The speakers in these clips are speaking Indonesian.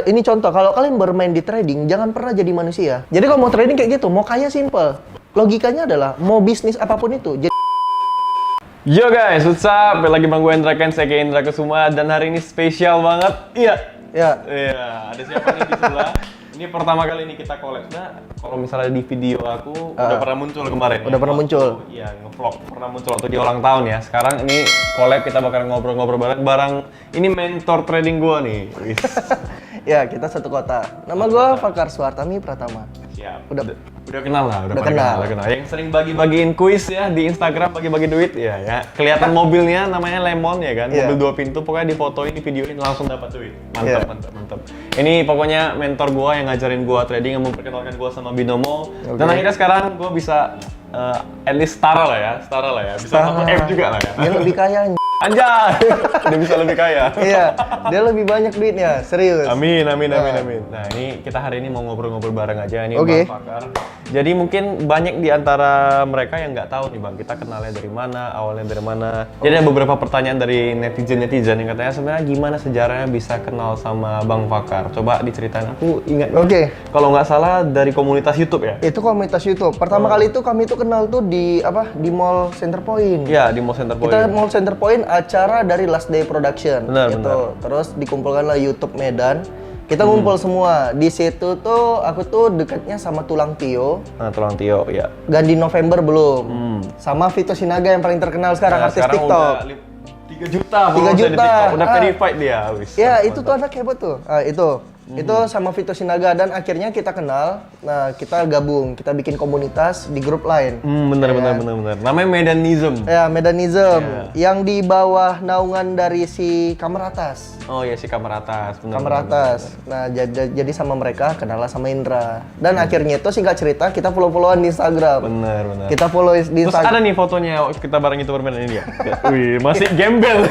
ini contoh, kalau kalian bermain di trading, jangan pernah jadi manusia. Jadi kalau mau trading kayak gitu, mau kaya simple. Logikanya adalah, mau bisnis apapun itu. Yo guys, what's up? Lagi bang gue Indra Ken, saya Indra Kusuma. Dan hari ini spesial banget. Iya, ada siapa nih di sebelah? Ini pertama kali ini kita collab. Nah, kalau misalnya di video aku udah pernah muncul kemarin. Udah pernah muncul. Iya, ngevlog pernah muncul waktu di ulang tahun ya. Sekarang ini collab, kita bakal ngobrol-ngobrol bareng. Ini mentor trading gua nih. Ya, kita satu kota. Nama gua Fakar Suartami Pratama. Siap. Udah kenal lah, udah kenal. Yang sering bagi-bagiin kuis ya di Instagram, bagi-bagi duit ya. Kelihatan mobilnya namanya Lemon ya kan, mobil 2 pintu, pokoknya difotoin, di videoin langsung dapat duit. Mantap. Ini pokoknya mentor gua yang ngajarin gua trading, yang memperkenalkan gua sama binomo. Dan akhirnya sekarang gua bisa at least setara lah ya. Bisa 1 M juga lah ya. Dia lebih kaya. Anjay, dia bisa lebih kaya. Iya, dia lebih banyak duitnya, serius. Amin. Nah, ini kita hari ini mau ngobrol-ngobrol bareng aja nih Bang Fakar. Jadi mungkin banyak di antara mereka yang nggak tahu nih Bang, kita kenalnya dari mana, awalnya dari mana. Jadi ada beberapa pertanyaan dari netizen yang katanya sebenarnya gimana sejarahnya bisa kenal sama Bang Fakar. Coba diceritain, aku ingat. Kalau nggak salah dari komunitas YouTube ya? Itu komunitas YouTube. Pertama kali itu kami tuh kenal tuh di Mall Center Point. Iya, di Mall Center Point. Kita Mall Center Point acara dari Last Day Production. Benar. Terus dikumpulkanlah YouTube Medan. Kita ngumpul semua. Di situ tuh aku tuh dekatnya sama Tulang Tio. Tulang Tio, ya. Gandhi November belum. Sama Vito Sinaga yang paling terkenal sekarang, artis sekarang TikTok. Udah 3 juta. 3 juta. Udah verified dia. Ya, itu tuh anak hebat tuh. Itu sama Vito Sinaga, dan akhirnya kita kenal. Nah, kita gabung, kita bikin komunitas di grup lain. Bener. Namanya Medanism. Ya, Medanism. Yang di bawah naungan dari si Kamar Atas. Oh iya, si Kamar Atas. Kamar Atas. Nah, jadi sama mereka kenal sama Indra. Dan akhirnya itu singkat cerita kita follow-followan di Instagram. Bener. Kita follow di Instagram. Terus ada nih fotonya kita bareng itu permainan ini ya. Wih, masih gembel.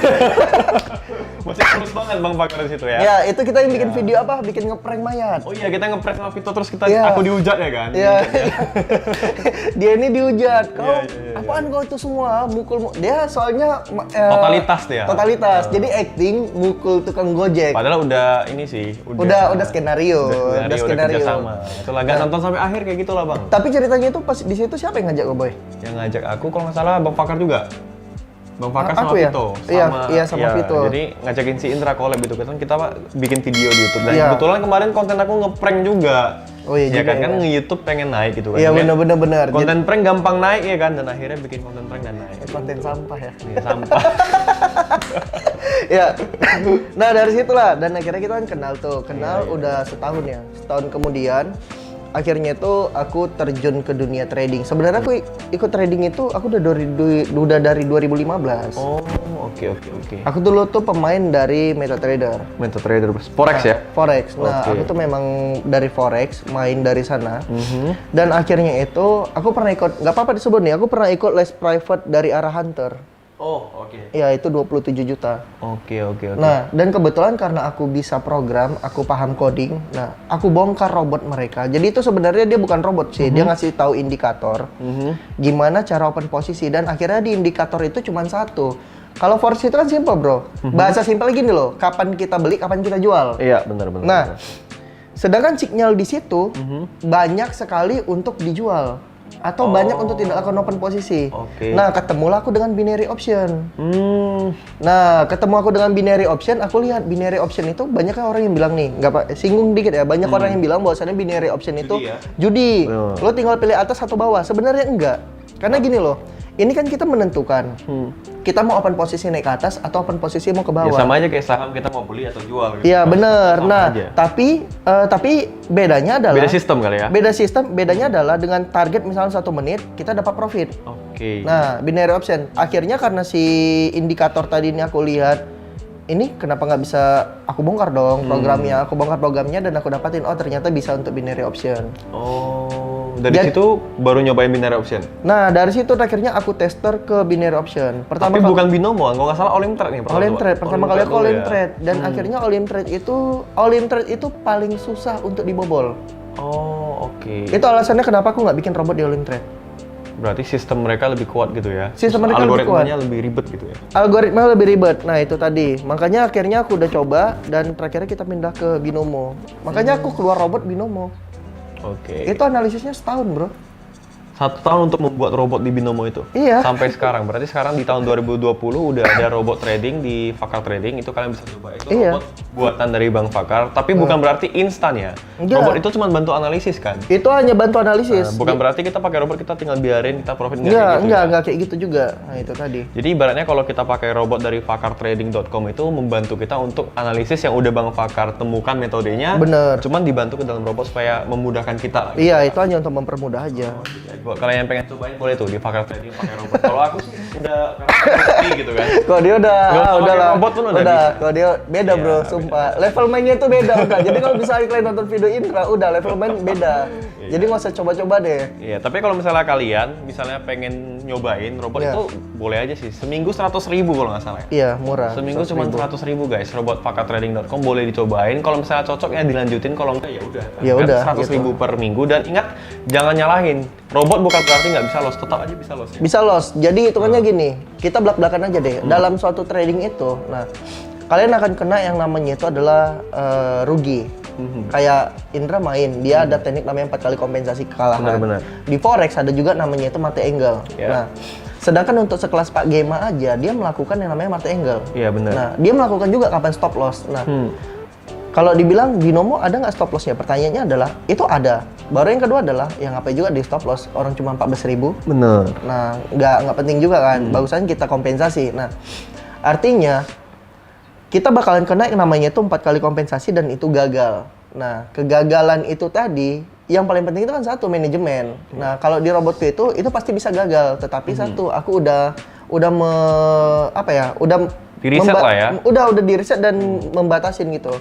Masih terus banget Bang Fakar di situ ya. Ya, itu kita yang bikin video bikin ngeprank mayat. Oh iya, kita ngeprank sama Vito, terus aku dihujat ya kan? Iya. Dia ini dihujat. Kau apaan kau itu semua mukul? Dia soalnya totalitas dia. Totalitas. Jadi acting mukul tukang Gojek. Padahal udah ini sih, udah skenario. Udah sama. Itulah gak nonton sampai akhir kayak gitulah Bang. Tapi ceritanya itu pas di situ siapa yang ngajak lo, Boy? Yang ngajak aku kalau nggak salah Bang Fakar juga. Bang Fakar sama Vito. Sama Vito. Jadi ngajakin si Indra collab itu kan kita bikin video di YouTube. Dan kebetulan kemarin konten aku ngeprank juga. Oh iya ya juga. Kan nge-YouTube pengen naik gitu kan. Iya benar. Konten prank gampang naik ya kan, dan akhirnya bikin konten prank dan naik. Konten sampah ya. Iya, sampah. Ya. Nah, dari situlah, dan akhirnya kita kan kenal udah setahun ya. Setahun kemudian akhirnya itu aku terjun ke dunia trading. Sebenarnya aku ikut trading itu aku udah dari 2015. Oh, oke. Aku dulu tuh pemain dari MetaTrader. Forex ya? Forex. Nah, aku tuh memang dari Forex, main dari sana. Dan akhirnya itu aku pernah ikut, nggak apa-apa disebut nih, aku pernah ikut les private dari Ara Hunter. Oh, oke. Ya, itu 27 juta. Oke. Nah, dan kebetulan karena aku bisa program, aku paham coding. Nah, aku bongkar robot mereka. Jadi itu sebenarnya dia bukan robot sih, dia ngasih tahu indikator. Gimana cara open posisi, dan akhirnya di indikator itu cuma satu. Kalau Forex itu kan simple, Bro. Bahasa simpel gini loh, kapan kita beli, kapan kita jual. Iya, benar. Nah, sedangkan sinyal di situ banyak sekali untuk dijual. Atau banyak untuk tidak akan open posisi. Nah, ketemulah aku dengan binary option. Nah, ketemu aku dengan binary option, aku lihat binary option itu banyak orang yang bilang nih, singgung dikit ya, banyak orang yang bilang bahwasannya binary option itu judi. Lo tinggal pilih atas atau bawah. Sebenarnya enggak. Karena gini loh, ini kan kita menentukan kita mau open posisi naik ke atas atau open posisi mau ke bawah. Ya sama aja kayak saham, kita mau beli atau jual gitu. Iya, bener. Nah, tapi bedanya adalah beda sistem kali ya. Bedanya adalah dengan target misalnya 1 menit kita dapat profit. Nah, binary option. Akhirnya karena si indikator tadi ini aku lihat, ini kenapa nggak bisa aku bongkar dong programnya. Aku bongkar programnya dan aku dapatin, oh ternyata bisa untuk binary option. Dari situ baru nyobain binary option. Nah, dari situ akhirnya aku tester ke binary option. Tapi bukan binomo, kalau nggak salah all in trade nih. Pertama kali aku all in trade, dan akhirnya all in trade itu paling susah untuk dibobol. Oh, oke. Itu alasannya kenapa aku nggak bikin robot di all in trade. Berarti sistem mereka lebih kuat gitu ya? Sistem mereka lebih kuat. Algoritmanya lebih ribet gitu ya? Algoritma lebih ribet. Nah itu tadi. Makanya akhirnya aku udah coba dan terakhirnya kita pindah ke Binomo. Makanya aku keluar robot Binomo. Oke. Itu analisisnya setahun, bro. 1 tahun untuk membuat robot di Binomo itu? Iya. Sampai sekarang, berarti sekarang di tahun 2020 udah ada robot trading di Fakar Trading, itu kalian bisa coba. Itu Iya. robot buatan dari Bang Fakar, tapi bukan berarti instan ya? Enggak. Robot itu cuma bantu analisis kan? Itu hanya bantu analisis. Bukan berarti kita pakai robot, kita tinggal biarin, kita profit Enggak kayak gitu juga. Nah itu tadi. Jadi ibaratnya kalau kita pakai robot dari fakartrading.com itu membantu kita untuk analisis yang udah Bang Fakar temukan metodenya. Bener. Cuman dibantu ke dalam robot supaya memudahkan kita. Iya, itu hanya untuk mempermudah aja. Buat kalian yang pengen cobain boleh tuh di Fakar Trading pakai robot. Kalau aku sih udah ngerti gitu kan. Kalau dia udah, Nggak usah udah pakai lah. robot pun udah bisa. Kalau dia beda bro, Iya, sumpah. Level mainnya tuh beda udah. Jadi kalau misalnya kalian nonton video Indra, udah level main beda. Jadi nggak usah coba-coba deh. Iya, tapi kalau misalnya kalian pengen nyobain robot Iya. itu boleh aja sih. Seminggu 100.000 kalau nggak salah ya. Iya, murah. Seminggu cuma 100.000 guys. Robot fakartrading.com boleh dicobain. Kalau misalnya cocok ya dilanjutin. Kalau enggak ya udah. Ya udah, 100.000 per minggu. Dan ingat jangan nyalahin. Robot bukan berarti nggak bisa loss. Tetap aja bisa loss. Ya? Bisa loss. Jadi hitungannya gini, kita belak-belakan aja deh. Dalam suatu trading itu, nah kalian akan kena yang namanya itu adalah rugi. Kayak Indra main, dia ada teknik namanya 4 kali kompensasi kekalahan. Benar-benar. Di forex ada juga namanya itu mate angle. Ya. Nah, sedangkan untuk sekelas Pak Gema aja dia melakukan yang namanya mate angle. Iya benar. Nah, dia melakukan juga kapan stop loss. Nah, kalau dibilang Binomo ada nggak stop lossnya? Pertanyaannya adalah itu ada. Baru yang kedua adalah yang ngapain juga di stop loss orang cuma 14.000. Benar. Nah, nggak penting juga kan. Bagusan kita kompensasi. Nah, artinya kita bakalan kena yang namanya itu 4 kali kompensasi dan itu gagal. Nah, kegagalan itu tadi yang paling penting itu kan satu manajemen. Nah, kalau di robotku itu pasti bisa gagal. Tetapi satu, aku udah Di riset lah ya. Udah di riset dan membatasin gitu.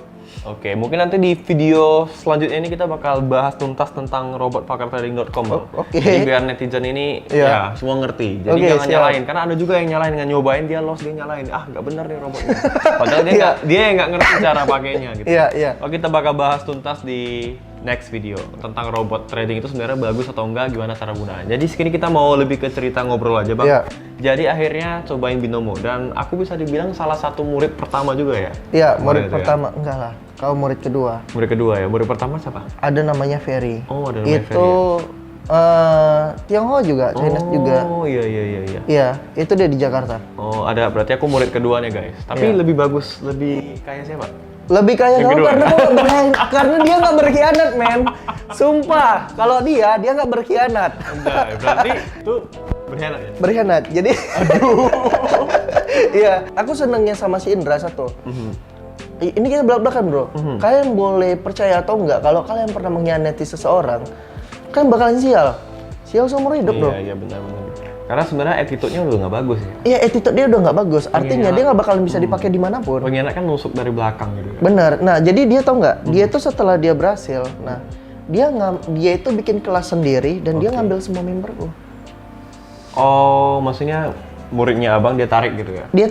Oke, mungkin nanti di video selanjutnya ini kita bakal bahas tuntas tentang robot fakartrading.com. Oke. Jadi biar netizen ini ya semua ngerti. Jadi jangan nyalain, karena ada juga yang nyalain dengan nyobain dia loss dia nyalain. Ah, nggak bener nih robotnya. Padahal dia yang nggak ngerti cara pakainya gitu. Iya. Oke, kita bakal bahas tuntas di next video tentang robot trading itu sebenarnya bagus atau enggak, gimana cara gunanya. Jadi sekini kita mau lebih ke cerita ngobrol aja, Bang. Iya. Jadi akhirnya cobain Binomo dan aku bisa dibilang salah satu murid pertama juga ya. Iya, murid pertama enggak lah. Kau murid kedua. Murid kedua ya. Murid pertama siapa? Ada namanya Ferry. Oh, ada namanya itu Tionghoa juga, Chinese juga. Oh iya. Iya, itu dia di Jakarta. Oh, ada berarti aku murid keduanya, guys. Tapi lebih bagus, lebih kayak siapa? Lebih kayak Yang kamu kedua. karena dia nggak berkhianat, men. Sumpah, kalau dia nggak berkhianat. Enggak, berarti itu berkhianat ya? Berkhianat. Jadi iya, aku senengnya sama si Indra satu. Ini kita belak-belakan, bro. Kalian boleh percaya atau enggak kalau kalian pernah mengkhianati seseorang, kalian bakalan sial. Sial seumur hidup, bro. Iya, benar. Karena sebenarnya attitude-nya udah nggak bagus ya. Iya, attitude dia udah nggak bagus. Artinya dia nggak bakalan bisa dipakai dimanapun. Pengkhianat kan nusuk dari belakang gitu. Bener. Nah, jadi dia tau nggak? Dia tuh setelah dia berhasil, nah dia itu bikin kelas sendiri dan dia ngambil semua memberku. Oh, maksudnya muridnya abang dia tarik gitu ya? Dia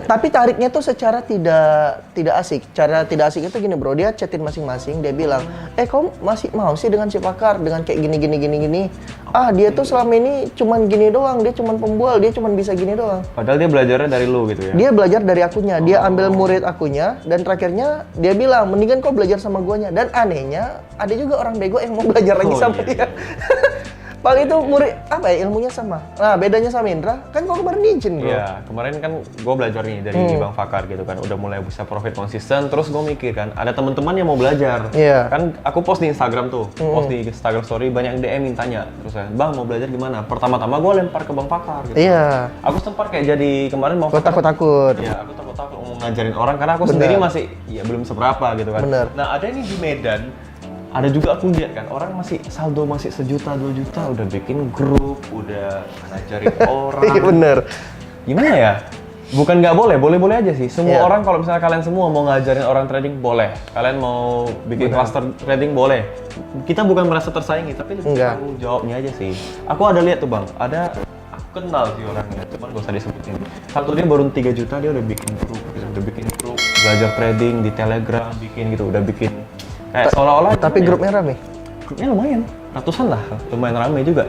tapi tariknya tuh secara tidak asik. Cara tidak asik itu gini, bro. Dia chatin masing-masing, dia bilang, kau masih mau sih dengan si Pakar dengan kayak gini. Ah, dia tuh selama ini cuman gini doang, dia cuman pembual, dia cuman bisa gini doang. Padahal dia belajarnya dari lu gitu ya? Dia belajar dari akunya, dia ambil murid akunya, dan terakhirnya dia bilang, mendingan kau belajar sama guanya. Dan anehnya, ada juga orang bego yang mau belajar lagi sama dia. Paling itu murid, ilmunya sama. Nah, bedanya sama Indra, kan kau kemarin izin, bro. Iya, kemarin kan gue belajar nih dari Bang Fakar gitu kan, udah mulai bisa profit konsisten, terus gue mikir kan, ada teman-teman yang mau belajar. Iya. Kan aku post di Instagram tuh, post di Instagram story, banyak yang DM mintanya, terus kan, Bang mau belajar gimana? Pertama-tama gue lempar ke Bang Fakar gitu. Iya. Aku sempat kayak jadi kemarin mau Kau takut-takut. Iya, aku takut mau ngajarin orang karena aku sendiri masih belum seberapa gitu kan. Bener. Nah, ada nih di Medan, ada juga aku lihat kan orang saldo masih 1 juta 2 juta udah bikin grup, udah ngajarin orang. Iya, bener. Gimana ya? Bukan nggak boleh, boleh-boleh aja sih. Semua Iya. orang kalau misalnya kalian semua mau ngajarin orang trading boleh. Kalian mau bikin cluster trading boleh. Kita bukan merasa tersaingi, tapi lebih tanggung jawabnya aja sih. Aku ada lihat tuh, Bang. Aku kenal sih orangnya, cuman gak usah disebutin. Satu dia baru 3 juta dia udah bikin grup, belajar trading di Telegram, bikin gitu, udah bikin kayak seolah-olah. Tapi grupnya rame? Grupnya lumayan, ratusan lah, lumayan ramai juga.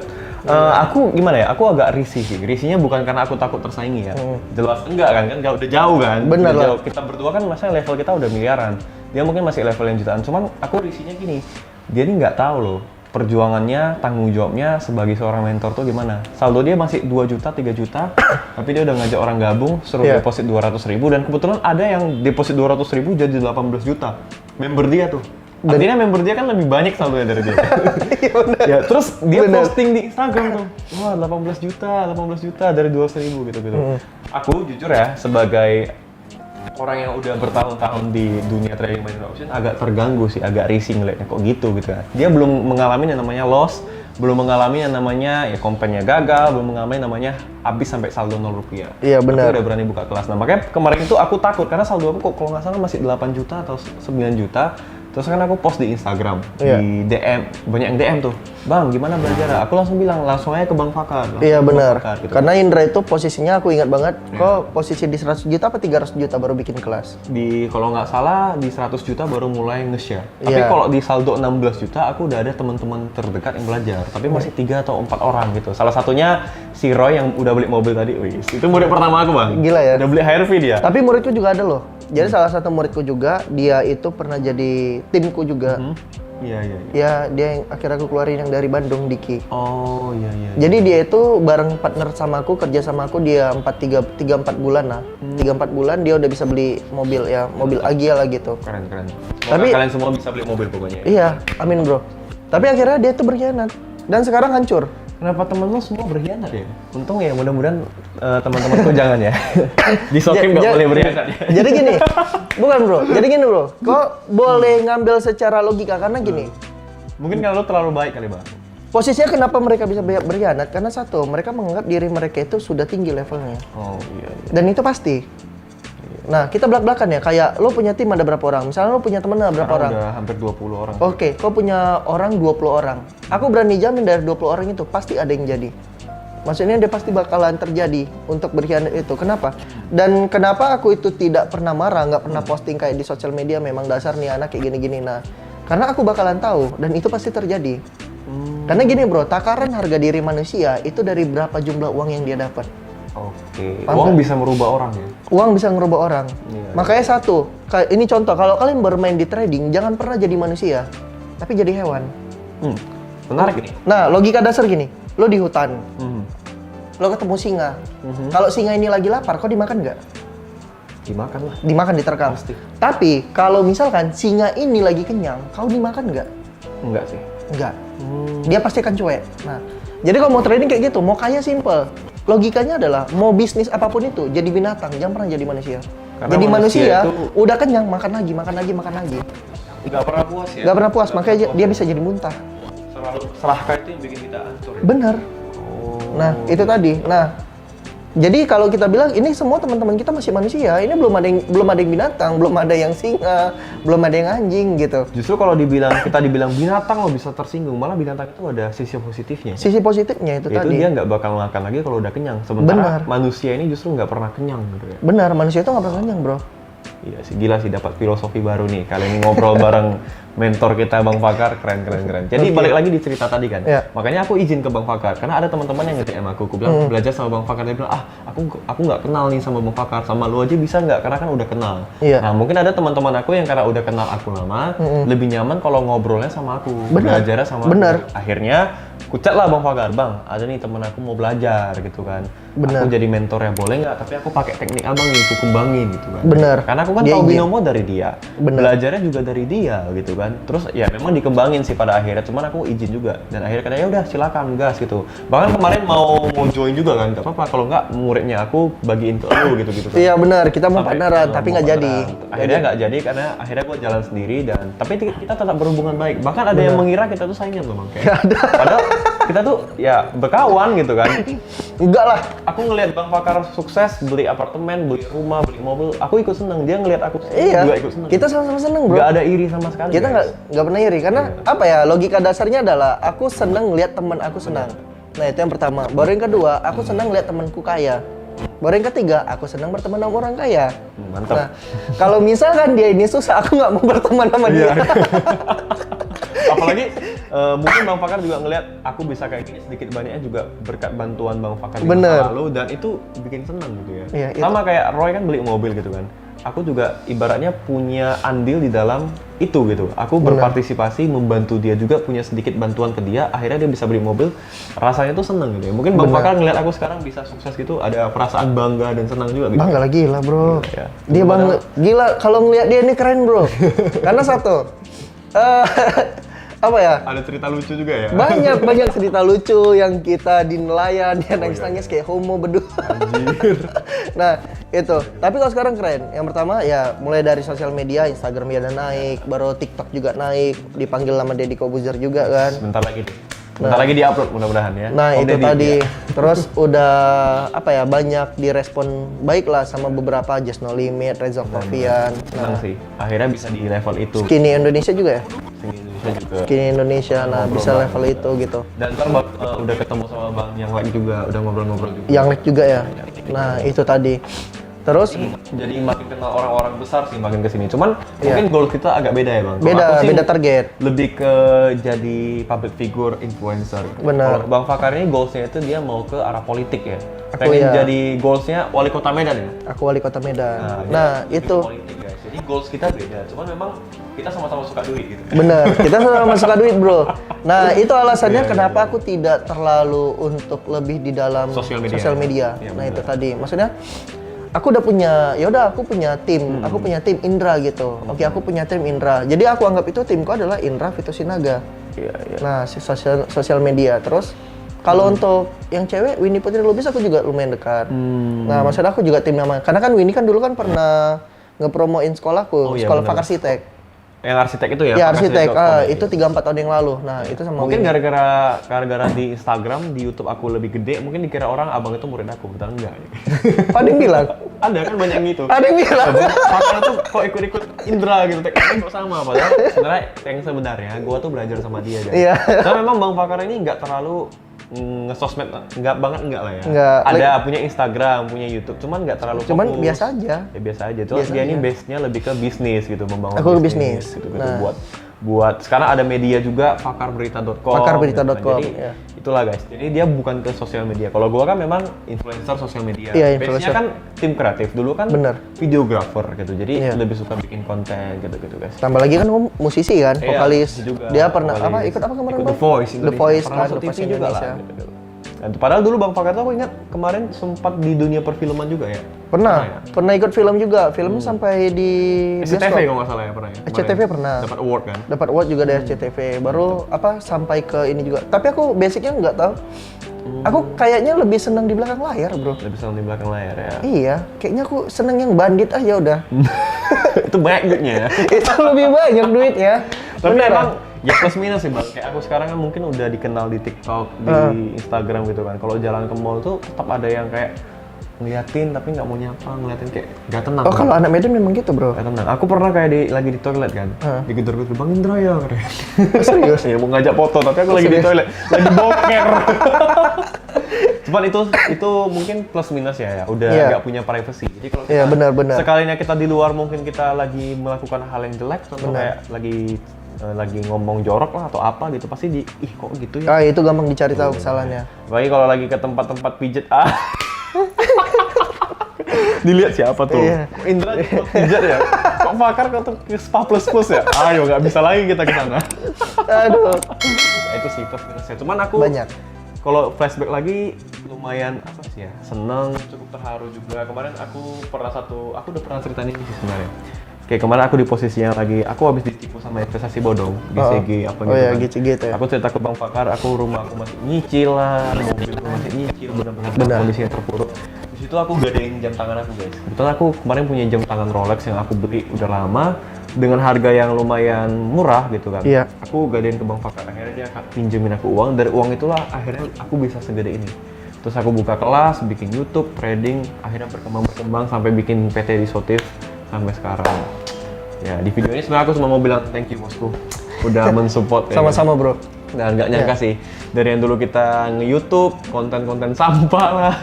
Aku gimana ya? Aku agak risih sih. Risihnya bukan karena aku takut tersaingi ya. Jelas enggak kan? Kan udah jauh kan? Bener lah. Jauh. Kita berdua kan maksudnya level kita udah miliaran. Dia mungkin masih level yang jutaan. Cuman aku risihnya gini. Dia ini nggak tahu loh perjuangannya, tanggung jawabnya sebagai seorang mentor tuh gimana. Saldo dia masih 2 juta, 3 juta, tapi dia udah ngajak orang gabung, suruh deposit 200.000, dan kebetulan ada yang deposit 200.000 jadi 18 juta. Member dia tuh. Artinya member dia kan lebih banyak saldonya dari dia. Ya, terus dia posting di Instagram tuh. Wah, 18 juta dari 200.000 gitu-gitu. Aku jujur ya, sebagai orang yang udah bertahun-tahun di dunia trading binary option agak terganggu sih, agak risih ngeliatnya kok gitu kan. Dia belum mengalami yang namanya loss, belum mengalami yang namanya ya kompennya gagal, belum mengalami yang namanya habis sampai saldo 0 rupiah. Iya benar. Aku udah berani buka kelas. Nah makanya kemarin itu aku takut karena saldo aku kok kalau nggak salah masih 8 juta atau 9 juta. Terus kan aku post di Instagram, di DM, banyak yang DM tuh, Bang gimana belajar? Aku langsung bilang, langsung aja ke Bang Fakar. Iya benar, gitu. Karena Indra itu posisinya aku ingat banget, kok posisi di 100 juta apa 300 juta baru bikin kelas? Kalau nggak salah di 100 juta baru mulai nge-share. Tapi kalau di saldo 16 juta, aku udah ada teman-teman terdekat yang belajar. Tapi masih 3 atau 4 orang gitu. Salah satunya si Roy yang udah beli mobil tadi, wih, itu murid pertama aku Bang. Gila ya? Udah beli HRV dia. Tapi muridku juga ada loh. Jadi salah satu muridku juga, dia itu pernah jadi timku juga. Iya. Ya, dia yang akhirnya aku keluarin yang dari Bandung, Diki. Oh, iya. Jadi dia itu bareng partner sama aku, kerja sama aku, dia 3-4 bulan lah. 3-4 bulan dia udah bisa beli mobil ya, mobil Agia lah gitu. Keren. Tapi kalian semua bisa beli mobil pokoknya. Iya, amin bro. Tapi akhirnya dia tuh berkhianat. Dan sekarang hancur. Kenapa temen lo semua berkhianat ya? Untung ya, mudah-mudahan teman-temanku jangan ya. Di Sokim nggak boleh berkhianat ya. Jadi gini, bukan bro. Jadi gini bro, kok boleh ngambil secara logika karena gini. Mungkin kalau lo terlalu baik kali Bang. Posisinya kenapa mereka bisa berkhianat? Karena satu, mereka menganggap diri mereka itu sudah tinggi levelnya. Oh iya. Dan itu pasti. Nah, kita belak-belakan ya, kayak lo punya tim ada berapa orang? Misalnya lo punya temen ada berapa orang? Udah hampir 20 orang. Oke, kau punya orang 20 orang. Aku berani jamin dari 20 orang itu pasti ada yang jadi. Maksudnya dia pasti bakalan terjadi untuk berkhianat itu. Kenapa? Dan kenapa aku itu tidak pernah marah, nggak pernah posting kayak di sosial media memang dasar nih anak kayak gini-gini. Nah, karena aku bakalan tahu dan itu pasti terjadi. Karena gini bro, takaran harga diri manusia itu dari berapa jumlah uang yang dia dapat. Oke. Uang bisa merubah orang ya? Uang bisa merubah orang. Iya. Makanya satu, ini contoh, kalau kalian bermain di trading, jangan pernah jadi manusia, tapi jadi hewan. Menarik ini. Nah, logika dasar gini, lo di hutan, lo ketemu singa. Kalau singa ini lagi lapar, kau dimakan nggak? Dimakan lah. Dimakan, diterkam. Pasti. Tapi, kalau misalkan singa ini lagi kenyang, kau dimakan nggak? Enggak sih. Nggak. Dia pasti akan cuek. Nah, jadi kalau mau trading kayak gitu, mau kaya simple. Logikanya adalah mau bisnis apapun itu jadi binatang, jangan pernah jadi manusia. Karena jadi manusia itu udah kenyang makan lagi. nggak pernah puas ya. Nggak pernah puas, makanya dia bisa jadi muntah. Selalu serakah itu yang bikin kita hancur ya. Bener. Nah itu tadi. Nah jadi kalau kita bilang ini semua teman-teman kita masih manusia, ini belum ada yang binatang, belum ada yang singa, belum ada yang anjing gitu. Justru kalau kita dibilang binatang lo bisa tersinggung, malah binatang itu ada sisi positifnya. Sisi positifnya itu tadi. Itu dia nggak bakal makan lagi kalau udah kenyang. Sementara manusia ini justru nggak pernah kenyang gitu ya. Benar, manusia itu nggak pernah kenyang bro. Iya sih, gila sih dapat filosofi baru nih. Kali ini ngobrol bareng mentor kita Bang Fakar, keren. Jadi balik lagi di cerita tadi kan. Makanya aku izin ke Bang Fakar karena ada teman-teman yang nge-DM aku bilang belajar sama Bang Fakar. Dia bilang, aku nggak kenal nih sama Bang Fakar, sama lu aja bisa nggak? Karena kan udah kenal. Nah mungkin ada teman-teman aku yang karena udah kenal aku lama, lebih nyaman kalau ngobrolnya sama aku, belajarnya sama aku. Akhirnya kucat lah Bang Fakar, Bang, ada nih temen aku mau belajar gitu kan. Aku jadi mentornya boleh nggak? Tapi aku pakai teknik abang nih, aku kembangin gitu kan. Bener. Karena aku kan tahu binomo dari dia, belajarnya juga dari dia gitu kan. Terus ya memang dikembangin sih pada akhirnya, cuman aku izin juga. Dan akhirnya katanya ya udah silakan gas gitu. Bahkan kemarin mau join juga kan, nggak apa-apa kalau nggak muridnya aku bagiin ke lu gitu kan. Iya benar, kita mau partneran tapi nggak jadi. Akhirnya nggak jadi karena akhirnya gue jalan sendiri dan tapi kita tetap berhubungan baik. Bahkan ada yang mengira kita tuh saingan memang kayak. Padahal kita tuh ya berkawan gitu kan. Enggak lah. Aku ngelihat Bang Fakar sukses, beli apartemen, beli rumah, beli mobil, aku ikut seneng. Dia ngelihat aku juga ikut seneng. Kita sama-sama seneng bro. Gak ada iri sama sekali. Kita nggak pernah iri karena apa ya, logika dasarnya adalah aku seneng ngelihat teman aku senang. Nah itu yang pertama. Baru yang kedua, aku senang ngelihat temanku kaya. Baru yang ketiga, aku senang berteman sama orang kaya. Mantap. Nah, kalau misalkan dia ini susah, aku nggak mau berteman sama dia. Apalagi mungkin Bang Fakar juga ngelihat aku bisa kayak gini sedikit banyaknya juga berkat bantuan Bang Fakar di masa lalu dan itu bikin senang gitu ya. Iya, sama kayak Roy kan beli mobil gitu kan. Aku juga ibaratnya punya andil di dalam itu gitu. Aku berpartisipasi membantu dia juga, punya sedikit bantuan ke dia, akhirnya dia bisa beli mobil. Rasanya tuh seneng gitu ya. Mungkin Bang Fakar ngeliat aku sekarang bisa sukses gitu, ada perasaan bangga dan senang juga gitu. Bangga lagi lah bro. Gila, ya. Dia bangga, gila kalau ngeliat dia ini keren bro. Karena satu, apa ya? Ada cerita lucu juga ya? Banyak cerita lucu yang kita di nelayan, dia nangis-nangis kayak homo berdua. Anjir. Nah, itu. Tapi kalau sekarang keren. Yang pertama ya mulai dari sosial media, Instagram ya udah naik, baru TikTok juga naik, dipanggil sama Deddy Kobuzer juga kan. Bentar lagi deh. Bentar lagi di-upload mudah-mudahan ya. Nah, Om itu Deddy, tadi. ya. Terus udah apa ya, banyak direspon baik lah sama beberapa Just No Limit, Reza Covian. Senang sih. Akhirnya bisa di level itu. Skinny Indonesia juga ya? Skinny Indonesia juga. Skinny Indonesia, nah bisa level itu gitu. Dan ntar udah ketemu sama Bang yang lain juga, udah ngobrol-ngobrol juga. Yang like juga ya? Nah, itu tadi. Terus Jadi makin kenal orang-orang besar sih makin kesini. Cuman mungkin goal kita agak beda ya Bang. Kalau aku sih beda target. lebih ke jadi public figure, influencer. Benar. Kalau Bang Fakar ini goalsnya itu dia mau ke arah politik ya. Pengen jadi goalsnya wali kota Medan ya. Aku wali kota Medan. Nah, itu. Politik guys. Jadi goals kita beda. Cuman memang kita sama-sama suka duit gitu. Bener, kita sama suka duit bro. Nah itu alasannya kenapa aku tidak terlalu untuk lebih di dalam Sosial media. Ya, Nah bener. itu tadi, maksudnya aku udah punya, aku punya tim, aku punya tim Indra gitu. Oke, aku punya tim Indra. Jadi aku anggap itu timku adalah Indra Vito Sinaga. Iya, iya. Nah si sosial media. Terus kalau untuk yang cewek Winnie Putri Lubis aku juga lumayan dekat. Nah maksudnya aku juga tim nama, karena kan Winnie kan dulu kan pernah ngepromoin sekolahku, sekolah bener. Fakarsitek. Yang arsitek itu ya? Ya arsitek, Fakarsitek.com. itu 3-4 tahun yang lalu. Nah itu sama Mungkin Winnie. gara-gara di Instagram, di YouTube aku lebih gede, mungkin dikira orang abang itu murid aku, betul enggak? Ada yang bilang? Ada kan banyak yang gitu. Ada yang bilang? Fakar tuh kok ikut-ikut Indra gitu, tekniknya kok sama. Padahal sebenarnya yang sebenarnya gua tuh belajar sama dia guys. Iya. Karena memang Bang Fakar ini nggak terlalu nge-sosmed, enggak lah ya. Nggak. Ada punya Instagram, punya YouTube, cuman nggak terlalu fokus. Cuman biasa aja. Ya biasa aja. Terus dia ini base-nya lebih ke bisnis gitu, membangun Aku ke bisnis. gitu, Nah. buat sekarang ada media juga fakarberita.com. Fakarberita.com, Jadi ya. itulah guys. Jadi dia bukan ke sosial media. Kalau gua kan memang influencer sosial media. Iya, Base-nya influencer. kan tim kreatif. Dulu kan Bener. videographer gitu. Jadi Iya. lebih suka bikin konten gitu guys. Tambah lagi kan musisi kan, Iya, vokalis. juga, Dia pernah vokalis. ikut apa kemarin? Ikut Bang? The Voice The Indonesia. Voice Pernah kan, masuk The Voice TV juga lah. Indonesia. Gitu. Dan padahal dulu Bang Fakar tuh aku ingat kemarin sempat di dunia perfilman juga ya. Pernah ikut film juga. Film sampai di SCTV bioskop. kalau nggak salah ya pernah ya. SCTV Kemarin. pernah. Dapat award kan. Dapat award juga dari SCTV. Baru sampai ke ini juga. Tapi aku basicnya nggak tahu. Aku kayaknya lebih senang di belakang layar, bro. Lebih senang di belakang layar ya. Iya, kayaknya aku seneng yang bandit aja udah. Itu banyak duitnya ya. Itu lebih banyak duitnya. Tapi Beneran. emang ya plus minus sih Bang. Kayak aku sekarang kan mungkin udah dikenal di TikTok, di Instagram gitu kan. Kalau jalan ke mall tuh tetap ada yang kayak ngeliatin tapi nggak mau nyapa, ngeliatin kayak nggak tenang. Oh kalau anak Medan memang gitu bro. Nggak tenang. Aku pernah kayak lagi di toilet kan, digedor-gedor Bang Indra ya. Serius? Ya mau ngajak foto tapi aku lagi di toilet, lagi boker. Cuman itu mungkin plus minus ya, udah Iya. nggak punya privacy. Jadi kalau Iya, kita benar. sekalinya kita di luar mungkin kita lagi melakukan hal yang jelek, contoh kayak lagi ngomong jorok lah atau apa gitu, pasti ih kok gitu ya. Ah itu gampang dicari tahu kesalahannya. Apalagi kalau lagi ke tempat-tempat pijet dilihat siapa tuh? Iya. Indra pijet ya? Kok Fakar kok tuh ke spa plus ya? Ayo nggak bisa lagi kita ke sana. Aduh. Ya, itu sih plus minusnya. Cuman aku Banyak. kalau flashback lagi lumayan apa sih ya, seneng, cukup terharu juga. Kemarin aku udah pernah ceritain ini sih sebenarnya. Kayak kemarin aku di posisi yang aku habis ditipu sama investasi bodong, GCG apa gitu. Oh iya, kan. GCG itu ya. Aku cerita ke Bang Fakar, rumah aku masih nyicil lah, mobil aku masih nyicil, benar-benar kondisinya terpuruk. Di situ aku gadein jam tangan aku guys. Kebetulan aku kemarin punya jam tangan Rolex yang aku beli udah lama dengan harga yang lumayan murah gitu kan. Iya. Aku gadein ke Bang Fakar, akhirnya dia pinjemin aku uang, dari uang itulah akhirnya aku bisa segede ini. Terus aku buka kelas, bikin YouTube, trading, akhirnya berkembang sampai bikin PT di Sotif sampai sekarang. Ya di video ini sebenarnya aku cuma mau bilang thank you bosku, udah mensupport. Sama-sama bro. Dan nggak nyangka sih, dari yang dulu kita nge-YouTube konten-konten sampah lah,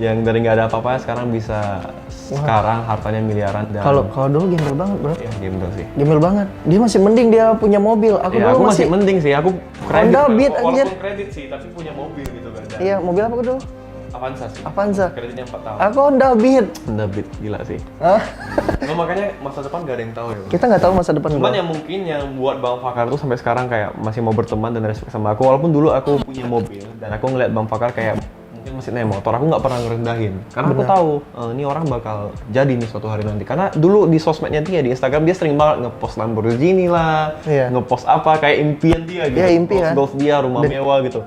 yang dari nggak ada apa-apa sekarang bisa Sekarang hartanya miliaran dan Kalau dulu gembel banget, Bro. ya gembel sih. Gembel banget. Dia masih mending dia punya mobil. Aku Ya, dulu aku masih mending sih. Aku kredit. Honda Beat, anjir. Walaupun kredit sih, tapi punya mobil gitu kan. Dan Iya, mobil apa dulu? Avanza sih. Avanza. Kreditnya 4 tahun. Aku Honda Beat. Honda Beat gila sih. Hah? Nah, makanya masa depan gak ada yang tahu ya. Bang. Kita nggak tahu masa depan. Cuman Bro. yang mungkin yang buat Bang Fakar tuh sampai sekarang kayak masih mau berteman dan respect sama aku, walaupun dulu aku punya mobil dan aku ngeliat Bang Fakar kayak mungkin masih naik motor, aku nggak pernah ngerendahin karena aku tahu ini orang bakal jadi nih suatu hari nanti. Karena dulu di sosmednya dia, di Instagram dia sering banget ngepost Lamborghini lah, ngepost apa kayak impian dia gitu, impian. golf dia, rumah mewah gitu.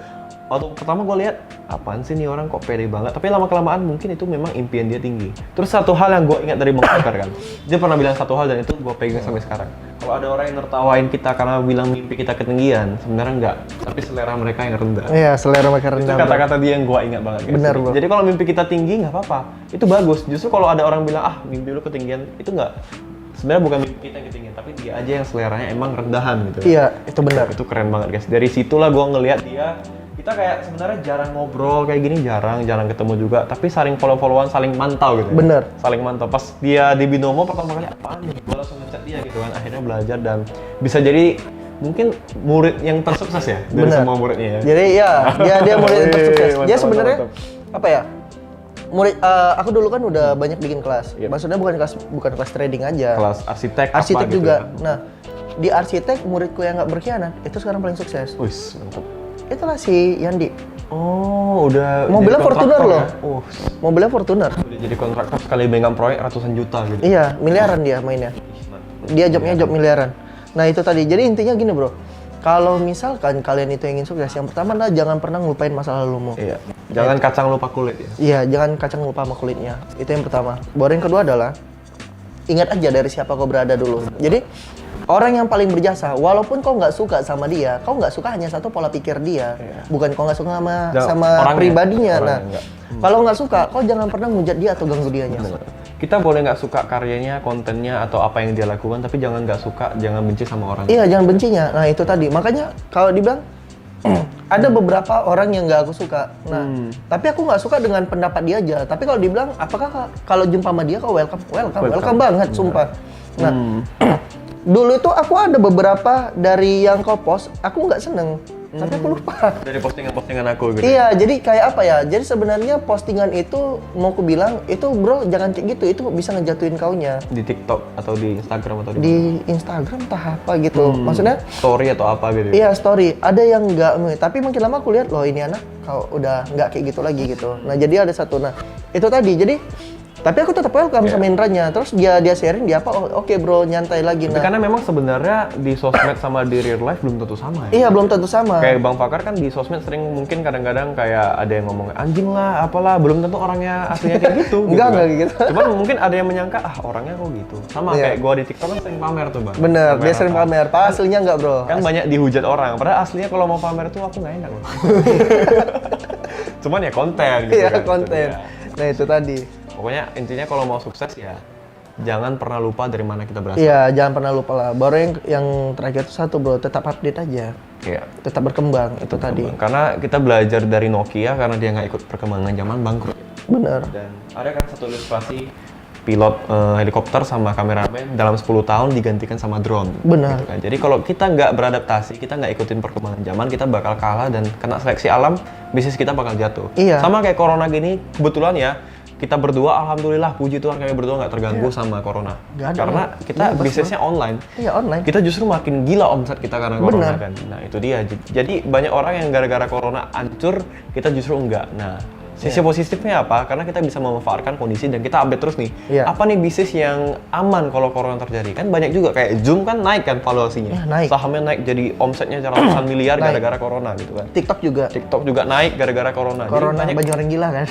Waktu pertama gue lihat apaan sih nih orang kok pede banget, tapi lama kelamaan mungkin itu memang impian dia tinggi. Terus satu hal yang gue ingat dari Bang Fakar kan, dia pernah bilang satu hal dan itu gue pegang sampai sekarang. Kalau ada orang yang nertawain kita karena bilang mimpi kita ketinggian, sebenarnya enggak, tapi selera mereka yang rendah. Iya, selera mereka rendah. Itu kata-kata dia yang gue ingat banget. Guys. Benar, Bro. Jadi kalau mimpi kita tinggi nggak apa-apa, itu bagus. Justru kalau ada orang bilang mimpi lu ketinggian, itu nggak. Sebenarnya bukan mimpi kita yang ketinggian, tapi dia aja yang seleranya emang rendahan gitu. Iya, itu benar. Itu keren banget guys. Dari situlah gue ngelihat dia. Kita kayak sebenarnya jarang ngobrol kayak gini, jarang ketemu juga, tapi saling follow-followan, saling mantau gitu. Bener. Saling mantau. Pas dia di Binomo pertama kali apaan nih? Gue langsung ngechat dia gitu kan. Akhirnya belajar dan bisa jadi mungkin murid yang tersukses ya dari semua muridnya ya. Jadi ya, dia murid yang tersukses. Dia Mantap, sebenarnya mantap. apa ya? Murid aku dulu kan udah banyak bikin kelas. Yep. Maksudnya bukan kelas trading aja. Kelas arsitek Arsitek apa juga. gitu ya. Nah, di arsitek muridku yang nggak berkhianat itu sekarang paling sukses. Wis, mantap. Itulah si Yandi. Oh, udah Mobilnya jadi Fortuner kontraktor loh. ya? Oh, Mobilnya Fortuner. udah jadi kontraktor sekali megang proyek ratusan juta gitu. Iya, miliaran dia mainnya. Dia jobnya job miliaran. Nah, itu tadi. Jadi intinya gini, Bro. Kalau misalkan kalian itu ingin sukses, yang pertama adalah jangan pernah ngelupain masa lalumu. Iya. Jangan kacang lupa kulit ya. Iya, jangan kacang lupa sama kulitnya. Itu yang pertama. Baru yang kedua adalah ingat aja dari siapa kau berada dulu. Jadi orang yang paling berjasa, walaupun kau nggak suka sama dia, kau nggak suka hanya satu pola pikir dia, bukan kau nggak suka sama orangnya, pribadinya. Nah, enggak. kalau nggak suka, kau jangan pernah ngujat dia atau ganggu dianya. Kita boleh nggak suka karyanya, kontennya, atau apa yang dia lakukan, tapi jangan nggak suka, jangan benci sama orang. Iya, jangan bencinya. Nah, itu tadi. Makanya kalau dibilang ada beberapa orang yang nggak aku suka. Nah, tapi aku nggak suka dengan pendapat dia aja. Tapi kalau dibilang, apakah kalau jumpa sama dia kau welcome banget, sumpah. Nah, dulu itu aku ada beberapa dari yang kau post, aku nggak seneng. Tapi aku lupa. Dari postingan-postingan aku gitu. Iya, jadi kayak apa ya? Jadi sebenarnya postingan itu mau aku bilang itu bro jangan kayak gitu, itu bisa ngejatuhin kaunya. Di TikTok atau di Instagram atau di Instagram entah apa gitu. Maksudnya story atau apa gitu. iya story. Ada yang enggak, tapi makin lama aku lihat loh ini anak kau udah nggak kayak gitu lagi gitu. Nah jadi ada satu, nah itu tadi jadi. Tapi aku tetap welcome sama Indranya. Terus dia sharing dia apa? Oh, oke bro, nyantai lagi. Tapi karena memang sebenarnya di sosmed sama di real life belum tentu sama ya. Iya, belum tentu sama. Kayak Bang Fakar kan di sosmed sering mungkin kadang-kadang kayak ada yang ngomong anjing lah, apalah, belum tentu orangnya aslinya kayak gitu. Enggak kan. gitu. Cuman mungkin ada yang menyangka orangnya kok gitu. Sama kayak gua di TikTok kan sering pamer tuh, Bang. Bener, dia sering pamer. Pas aslinya enggak, bro. Kan banyak dihujat orang. Padahal aslinya kalau mau pamer tuh aku nggak enak loh. Cuman ya konten gitu Iya, kan. konten. Nah, itu tadi. Pokoknya intinya kalau mau sukses ya jangan pernah lupa dari mana kita berasal. Iya, jangan pernah lupa lah. Baru yang terakhir itu satu bro, tetap update aja. Iya. Tetap berkembang, itu tadi. Karena kita belajar dari Nokia karena dia nggak ikut perkembangan zaman bangkrut. Bener. Dan ada kan satu ilustrasi pilot helikopter sama kameramen dalam 10 tahun digantikan sama drone. Benar. Gitu kan. Jadi kalau kita nggak beradaptasi, kita nggak ikutin perkembangan zaman, kita bakal kalah dan kena seleksi alam, bisnis kita bakal jatuh. Iya. Sama kayak corona gini, kebetulan ya, kita berdua alhamdulillah puji Tuhan kami berdua nggak terganggu sama corona. Nggak ada. Karena kita bisnisnya online. Iya, online. Kita justru makin gila omset kita karena corona kan. Nah itu dia. Jadi banyak orang yang gara-gara corona hancur, kita justru enggak. Nah sisi positifnya apa? Karena kita bisa memanfaatkan kondisi dan kita update terus nih. Iya. Apa nih bisnis yang aman kalau corona terjadi? Kan banyak juga kayak Zoom kan naik kan valuasinya. Ya, naik. Sahamnya naik jadi omsetnya ratusan miliar Naik. gara-gara corona gitu kan. TikTok juga. TikTok juga naik gara-gara corona. Jadi Corona banyak, banyak orang gila kan.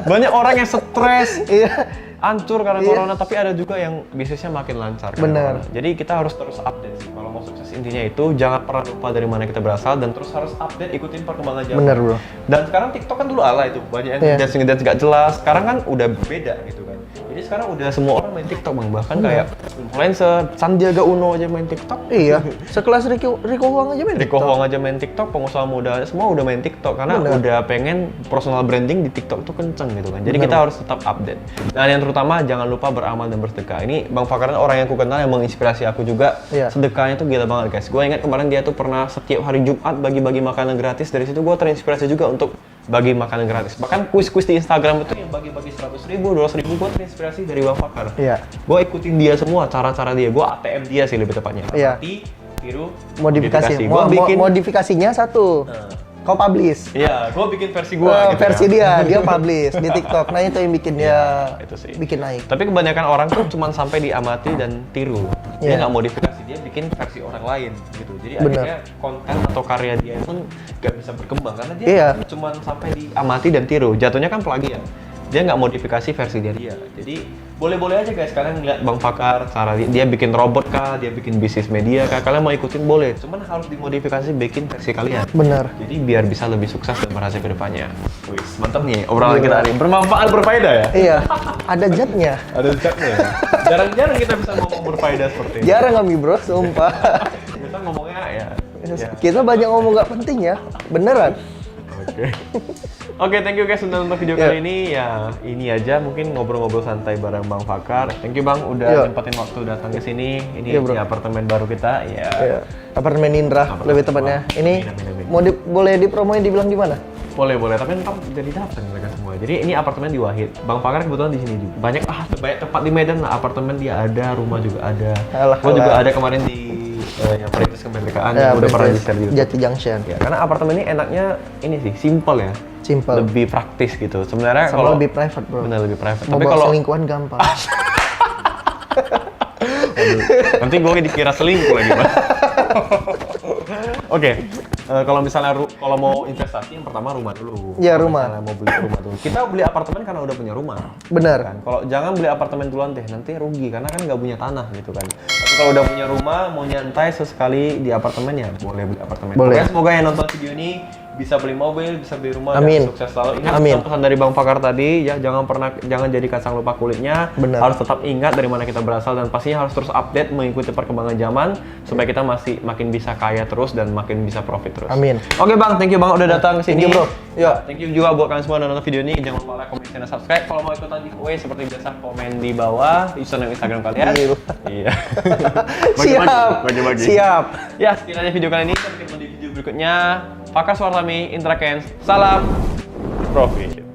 banyak orang yang stres. Iya. Hancur karena corona, tapi ada juga yang bisnisnya makin lancar. Bener. Jadi kita harus terus update sih. Kalau mau sukses intinya itu jangan pernah lupa dari mana kita berasal dan terus harus update, ikutin perkembangan zaman. Bener bro. Dan sekarang TikTok kan dulu ala itu banyak yang ngedance nggak jelas. Sekarang kan udah beda gitu kan. Jadi sekarang udah semua orang main TikTok bang. Bahkan kayak influencer Sandiaga Uno aja main TikTok. Iya. Sekelas Rico Huang aja main Rico TikTok. Huang aja main TikTok, pengusaha muda semua udah main TikTok karena udah pengen personal branding di TikTok tuh kenceng gitu kan. Jadi kita harus tetap update. Dan yang terutama jangan lupa beramal dan bersedekah. Ini Bang Fakar orang yang aku kenal yang menginspirasi aku juga. Sedekahnya tuh gila banget guys. Gue ingat kemarin dia tuh pernah setiap hari Jumat bagi-bagi makanan gratis. Dari situ gue terinspirasi juga untuk bagi makanan gratis. Bahkan kuis-kuis di Instagram itu yang bagi-bagi 100.000, 200.000, gue terinspirasi dari Bang Fakar. Gue ikutin dia semua, cara-cara dia. Gue ATM dia sih lebih tepatnya. Tiru, modifikasi. Gua bikin Modifikasinya satu. Kau publish. Iya, gua bikin versi gua gitu versi dia publish di TikTok. Nah, itu yang bikin dia itu sih. bikin naik. Tapi kebanyakan orang tuh cuma sampai diamati dan tiru. Dia nggak modifikasi, dia bikin versi orang lain gitu. Jadi akhirnya konten atau karya dia pun nggak bisa berkembang karena dia cuma sampai diamati dan tiru. Jatuhnya kan plagiat. Dia nggak modifikasi versi dia. Jadi boleh-boleh aja guys, kalian lihat Bang Fakar, cara dia bikin robot kah, dia bikin bisnis media kah, kalian mau ikutin boleh. Cuman harus dimodifikasi bikin versi kalian. Benar. Jadi biar bisa lebih sukses dan berhasil ke depannya. Wih, mantap nih obrolan kita hari. Bermanfaat, berfaedah ya? Iya, ada zatnya. Ada zatnya. Jarang-jarang kita bisa ngomong berfaedah seperti ini. Jarang kami bro, sumpah. Kita ngomongnya ya. Kita banyak ngomong nggak penting ya, beneran. Oke, thank you guys sudah nonton video kali ini. Ya, ini aja mungkin ngobrol-ngobrol santai bareng Bang Fakar. Thank you Bang udah nyempetin waktu datang ke sini. Ini di apartemen baru kita. Apartemen Indra lebih tepatnya. Ini boleh dipromoin dibilang di mana? Boleh, tapi ntar jadi datang mereka semua. Jadi ini apartemen di Wahid. Bang Fakar kebetulan di sini juga. Banyak tempat di Medan lah, apartemen dia ada, rumah juga ada. Gua juga ada kemarin di yang perintis kemerdekaan yang udah pernah di-share juga. Jati Junction. Ya, karena apartemen ini enaknya ini sih, simple ya. Simple. Lebih praktis gitu. Sebenarnya kalau lebih private, bro. Benar, lebih private. Tapi kalau selingkuhan gampang. Nanti gue dikira selingkuh lagi, Bang. Oke. Kalau misalnya kalau mau investasi yang pertama rumah dulu. Iya, rumah. Mau beli rumah dulu. Kita beli apartemen karena udah punya rumah. Benar. Kan? Kalau jangan beli apartemen duluan deh, nanti rugi karena kan nggak punya tanah gitu kan. Tapi kalau udah punya rumah, mau nyantai sesekali di apartemen ya boleh beli apartemen. Boleh. Oke, semoga yang nonton video ini bisa beli mobil, bisa beli rumah, Amin. dan sukses selalu. Ingat pesan dari Bang Fakar tadi, ya jangan jadi kacang lupa kulitnya. Benar. Harus tetap ingat dari mana kita berasal dan pastinya harus terus update mengikuti perkembangan zaman supaya kita masih makin bisa kaya terus dan makin bisa profit terus. Amin. Oke Bang, thank you Bang udah datang ke sini. Thank you, bro. Ya, thank you juga buat kalian semua yang nonton video ini. Jangan lupa like, comment, dan subscribe. Kalau mau ikutan giveaway seperti biasa komen di bawah username Instagram kalian. Iya. Bagi-bagi. Siap. Ya, sekian aja video kali ini. Sampai ketemu di video berikutnya. Fakar Suartami, Intra Kens. Salam profit.